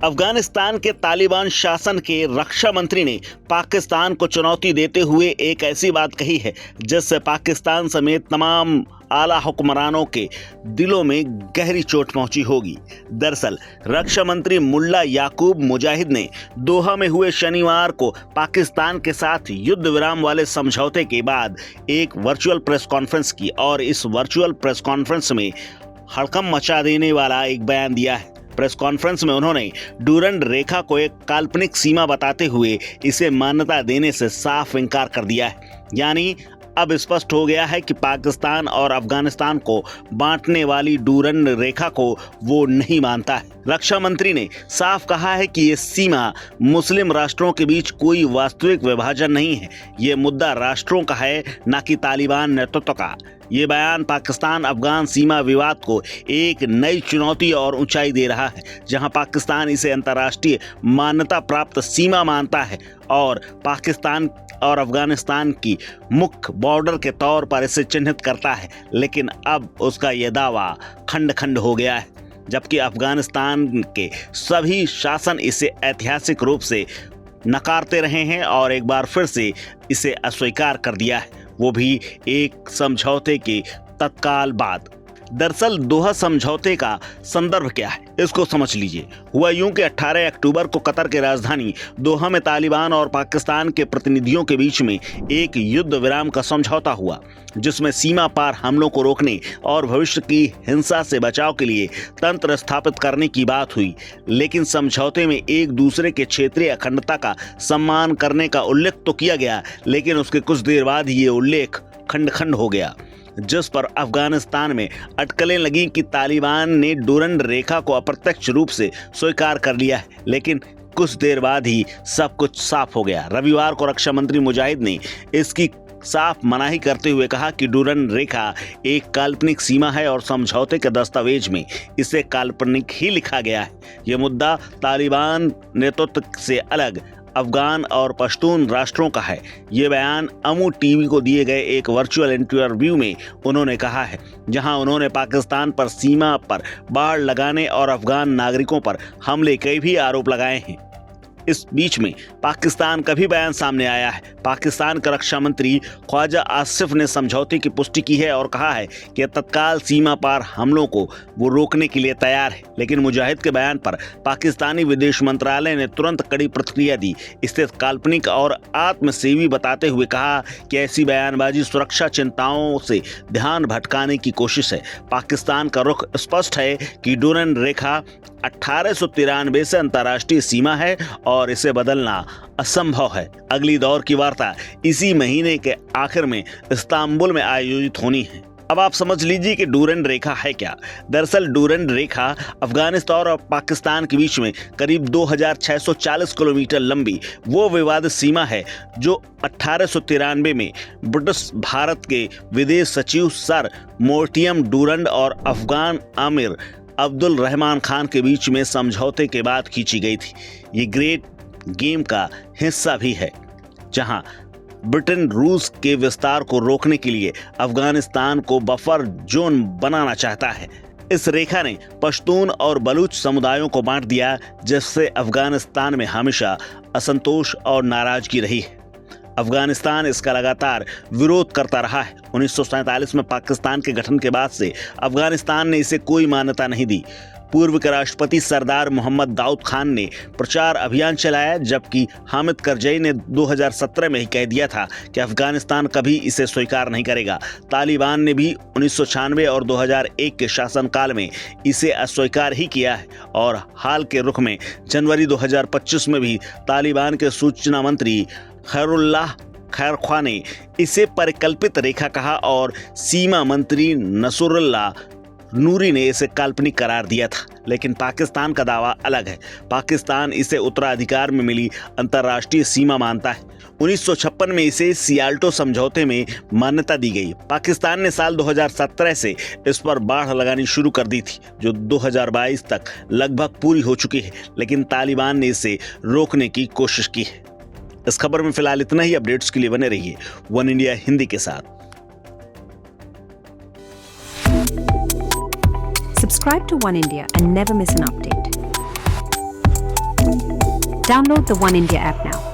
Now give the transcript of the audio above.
अफगानिस्तान के तालिबान शासन के रक्षा मंत्री ने पाकिस्तान को चुनौती देते हुए एक ऐसी बात कही है जिससे पाकिस्तान समेत तमाम आला हुक्मरानों के दिलों में गहरी चोट पहुंची होगी। दरअसल रक्षा मंत्री मुल्ला याकूब मुजाहिद ने दोहा में हुए शनिवार को पाकिस्तान के साथ युद्ध विराम वाले समझौते के बाद एक वर्चुअल प्रेस कॉन्फ्रेंस की और इस वर्चुअल प्रेस कॉन्फ्रेंस में हड़कंप मचा देने वाला एक बयान दिया है। प्रेस कॉन्फ्रेंस में उन्होंने डूरंड रेखा को एक काल्पनिक सीमा बताते हुए इसे मान्यता देने से साफ इनकार कर दिया है। यानी अब स्पष्ट हो गया है कि पाकिस्तान और अफगानिस्तान को बांटने वाली डूरंड रेखा को वो नहीं मानता है। रक्षा मंत्री ने साफ कहा है कि ये सीमा मुस्लिम राष्ट्रों के बीच कोई वास्तविक विभाजन नहीं है, ये मुद्दा राष्ट्रों का है, न कि तालिबान नेतृत्व का। ये बयान पाकिस्तान अफगान सीमा विवाद को एक नई चुनौती और ऊंचाई दे रहा है, जहां पाकिस्तान इसे अंतर्राष्ट्रीय मान्यता प्राप्त सीमा मानता है और पाकिस्तान और अफगानिस्तान की मुख्य बॉर्डर के तौर पर इसे चिन्हित करता है। लेकिन अब उसका यह दावा खंड खंड हो गया है, जबकि अफगानिस्तान के सभी शासन इसे ऐतिहासिक रूप से नकारते रहे हैं और एक बार फिर से इसे अस्वीकार कर दिया है, वो भी एक समझौते के तत्काल बाद। दरअसल दोहा समझौते का संदर्भ क्या है, इसको समझ लीजिए। हुआ यूं कि 18 अक्टूबर को कतर की राजधानी दोहा में तालिबान और पाकिस्तान के प्रतिनिधियों के बीच में एक युद्ध विराम का समझौता हुआ, जिसमें सीमा पार हमलों को रोकने और भविष्य की हिंसा से बचाव के लिए तंत्र स्थापित करने की बात हुई। लेकिन समझौते में एक दूसरे के क्षेत्रीय अखंडता का सम्मान करने का उल्लेख तो किया गया, लेकिन उसके कुछ देर बाद ही ये उल्लेख खंड खंड हो गया, जिस पर अफगानिस्तान में अटकलें लगी कि तालिबान ने डूरंड रेखा को अप्रत्यक्ष रूप से स्वीकार कर लिया है। लेकिन कुछ देर बाद ही सब कुछ साफ हो गया। रविवार को रक्षा मंत्री मुजाहिद ने इसकी साफ मनाही करते हुए कहा कि डूरंड रेखा एक काल्पनिक सीमा है और समझौते के दस्तावेज में इसे काल्पनिक ही लिखा गया है। यह मुद्दा तालिबान नेतृत्व से अलग अफगान और पश्तून राष्ट्रों का है। ये बयान अमू टीवी को दिए गए एक वर्चुअल इंटरव्यू में उन्होंने कहा है, जहां उन्होंने पाकिस्तान पर सीमा पर बाड़ लगाने और अफगान नागरिकों पर हमले के भी आरोप लगाए हैं। इस बीच में पाकिस्तान का भी बयान सामने आया है। पाकिस्तान के रक्षा मंत्री ख्वाजा आसिफ ने समझौते की पुष्टि की है और कहा है कि तत्काल सीमा पार हमलों को वो रोकने के लिए तैयार है। लेकिन मुजाहिद के बयान पर पाकिस्तानी विदेश मंत्रालय ने तुरंत कड़ी प्रतिक्रिया दी। इसे काल्पनिक और आत्मसेवी बताते हुए कहा कि ऐसी बयानबाजी सुरक्षा चिंताओं से ध्यान भटकाने की कोशिश है। पाकिस्तान का रुख स्पष्ट है कि डूरंड रेखा 1893 से अंतर्राष्ट्रीय सीमा है और इसे बदलना असंभव है। अगली दौर की वार्ता इसी महीने के आखिर में इस्तांबुल में आयोजित होनी है। अब आप समझ लीजिए कि डूरंड रेखा है क्या। दरअसल डूरंड रेखा अफगानिस्तान और पाकिस्तान के बीच में करीब 2640 किलोमीटर लंबी वो विवादित सीमा है जो 1893 में ब्रिटिश भारत के विदेश सचिव सर मोर्टियम डूरंड और अफगान आमिर अब्दुल रहमान खान के बीच में समझौते के बाद खींची गई थी। ये ग्रेट गेम का हिस्सा भी है, जहां ब्रिटेन रूस के विस्तार को रोकने के लिए अफगानिस्तान को बफर जोन बनाना चाहता है। इस रेखा ने पश्तून और बलूच समुदायों को बांट दिया, जिससे अफगानिस्तान में हमेशा असंतोष और नाराजगी रही है। अफगानिस्तान इसका लगातार विरोध करता रहा है। 1947 में पाकिस्तान के गठन के बाद से अफगानिस्तान ने इसे कोई मान्यता नहीं दी। पूर्व के राष्ट्रपति सरदार मोहम्मद दाऊद खान ने प्रचार अभियान चलाया, जबकि हामिद करजई ने 2017 में ही कह दिया था कि अफगानिस्तान कभी इसे स्वीकार नहीं करेगा। तालिबान ने भी 1996 और 2001 के शासनकाल में इसे अस्वीकार ही किया है और हाल के रुख में जनवरी 2025 में भी तालिबान के सूचना मंत्री खैरुल्लाह खैरख्वाह ने इसे परिकल्पित रेखा कहा और सीमा मंत्री नसरुल्लाह नूरी ने इसे काल्पनिक करार दिया था। लेकिन पाकिस्तान का दावा अलग है। पाकिस्तान इसे उत्तराधिकार में मिली अंतर्राष्ट्रीय सीमा मानता है। 1956 में इसे सियाल्टो समझौते में मान्यता दी गई। पाकिस्तान ने साल 2017 से इस पर बाड़ लगानी शुरू कर दी थी, जो 2022 तक लगभग पूरी हो चुकी है। लेकिन तालिबान ने इसे रोकने की कोशिश की है। इस खबर में फिलहाल इतना ही। अपडेट्स के लिए बने रहिए वन इंडिया हिंदी के साथ। Subscribe to One India and never miss an update. Download the One India app now.